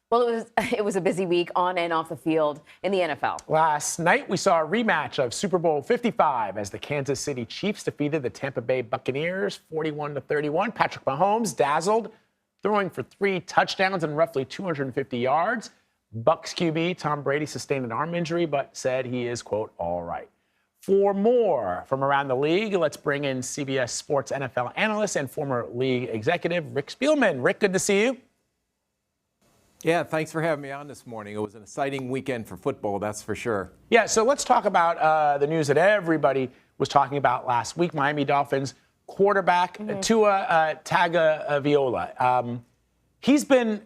Well, it was a busy week on and off the field in the NFL. Last night, we saw a rematch of Super Bowl 55 as the Kansas City Chiefs defeated the Tampa Bay Buccaneers 41-31. Patrick Mahomes dazzled, throwing for 3 touchdowns and roughly 250 yards. Bucs QB Tom Brady sustained an arm injury, but said he is, quote, all right. For more from around the league, let's bring in CBS Sports NFL analyst and former league executive Rick Spielman. Rick, good to see you. Yeah, thanks for having me on this morning. It was an exciting weekend for football, that's for sure. Yeah, so let's talk about the news that everybody was talking about last week. Miami Dolphins quarterback Tua Tagovailoa. He's been,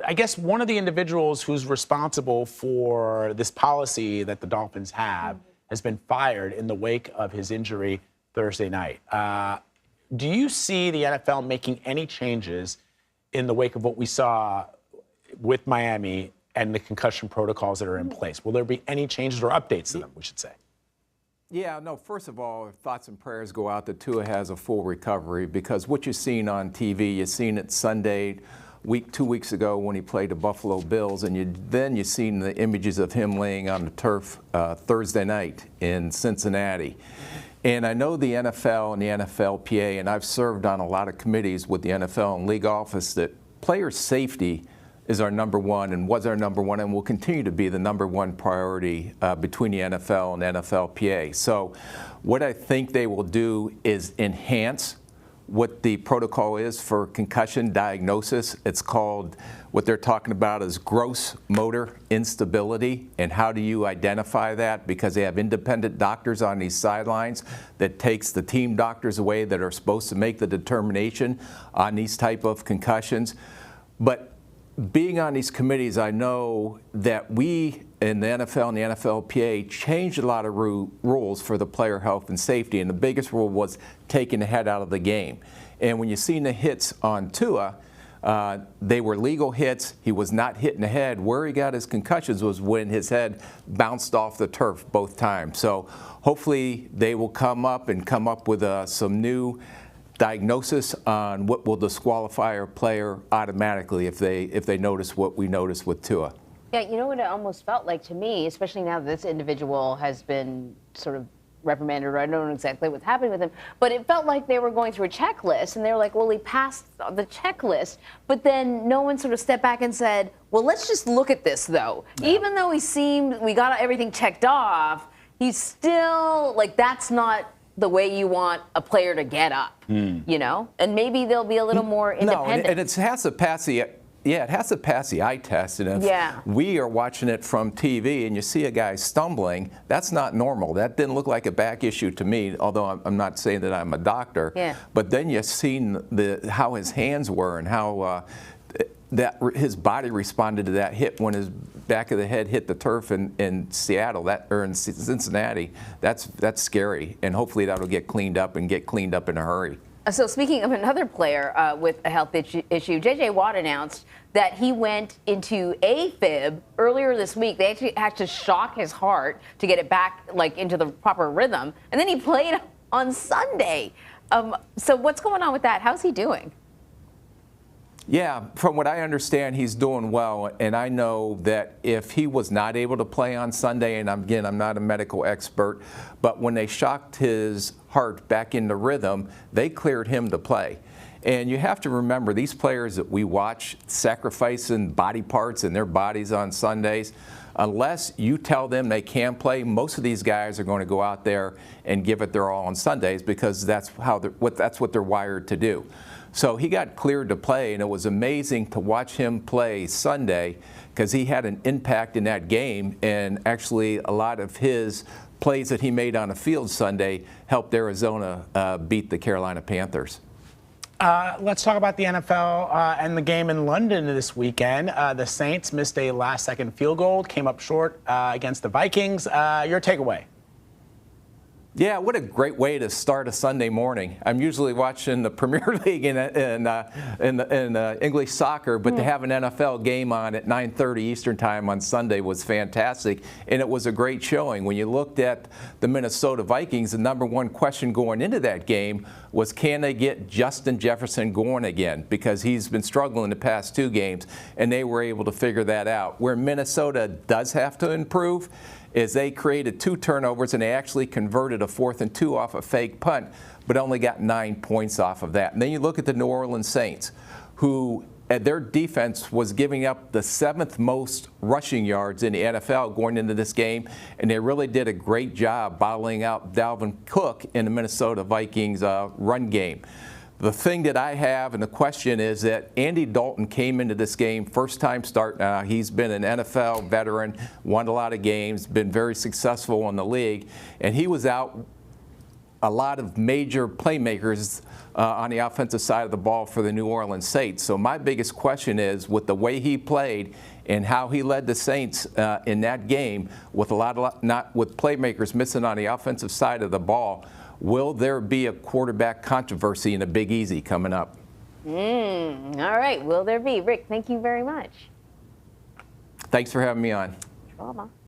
I guess, one of the individuals who's responsible for this policy that the Dolphins have has been fired in the wake of his injury Thursday night. Do you see the NFL making any changes in the wake of what we saw with Miami and the concussion protocols that are in place? Will there be any changes or updates to them, we should say? Yeah, no, first of all, thoughts and prayers go out that Tua has a full recovery, because what you've seen on TV, you've seen it Sunday, 2 weeks ago when he played the Buffalo Bills, and then you've seen the images of him laying on the turf Thursday night in Cincinnati. And I know the NFL and the NFLPA, and I've served on a lot of committees with the NFL and league office, that player safety is our number one and was our number one and will continue to be the number one priority between the NFL and NFLPA. So what I think they will do is enhance what the protocol is for concussion diagnosis. It's called, what they're talking about is gross motor instability. And how do you identify that? Because they have independent doctors on these sidelines that takes the team doctors away that are supposed to make the determination on these type of concussions. But being on these committees, I know that we in the NFL and the NFLPA changed a lot of rules for the player health and safety, and the biggest rule was taking the head out of the game. And when you seen the hits on Tua, they were legal hits. He was not hitting the head. Where he got his concussions was when his head bounced off the turf both times. So hopefully they will come up with some new diagnosis on what will disqualify a player automatically if they notice what we noticed with Tua. Yeah, you know what it almost felt like to me, especially now that this individual has been sort of reprimanded, or I don't know exactly what's happening with him, but it felt like they were going through a checklist, and they were like, well, he passed the checklist, but then no one sort of stepped back and said, well, let's just look at this, though. No. Even though we got everything checked off, he's still, like, that's not the way you want a player to get up, you know? And maybe they'll be a little more independent. No, and it has to pass the eye test. And if we are watching it from TV and you see a guy stumbling, that's not normal. That didn't look like a back issue to me, although I'm not saying that I'm a doctor. Yeah. But then you've seen how his hands were and how his body responded to that hit when his back of the head hit the turf in Seattle, or in Cincinnati. That's scary, and hopefully that'll get cleaned up in a hurry. So speaking of another player with a health issue, J.J. Watt announced that he went into AFib earlier this week. They actually had to shock his heart to get it back into the proper rhythm, and then he played on Sunday. So what's going on with that? How's he doing? Yeah, from what I understand, he's doing well, and I know that if he was not able to play on Sunday, and again, I'm not a medical expert, but when they shocked his heart back into rhythm, they cleared him to play. And you have to remember, these players that we watch sacrificing body parts in their bodies on Sundays, unless you tell them they can play, most of these guys are going to go out there and give it their all on Sundays, because that's what they're wired to do. So he got cleared to play, and it was amazing to watch him play Sunday, because he had an impact in that game, and actually a lot of his plays that he made on the field Sunday helped Arizona beat the Carolina Panthers. Let's talk about the NFL and the game in London this weekend. The Saints missed a last-second field goal, came up short against the Vikings. Your takeaway? Yeah, what a great way to start a Sunday morning. I'm usually watching the Premier League in English soccer, but to have an NFL game on at 9:30 Eastern Time on Sunday was fantastic, and it was a great showing. When you looked at the Minnesota Vikings, the number one question going into that game was, can they get Justin Jefferson going again? Because he's been struggling the past 2 games, and they were able to figure that out. Where Minnesota does have to improve is they created 2 turnovers, and they actually converted a 4th and 2 off a fake punt, but only got 9 points off of that. And then you look at the New Orleans Saints, who their defense was giving up the 7th most rushing yards in the NFL going into this game, and they really did a great job bottling out Dalvin Cook in the Minnesota Vikings run game. The thing that I have, and the question is that Andy Dalton came into this game first time start. He's been an NFL veteran, won a lot of games, been very successful in the league, and he was out a lot of major playmakers on the offensive side of the ball for the New Orleans Saints. So my biggest question is, with the way he played and how he led the Saints in that game, with with playmakers missing on the offensive side of the ball, will there be a quarterback controversy in a Big Easy coming up? All right, will there be? Rick, thank you very much. Thanks for having me on. Trauma.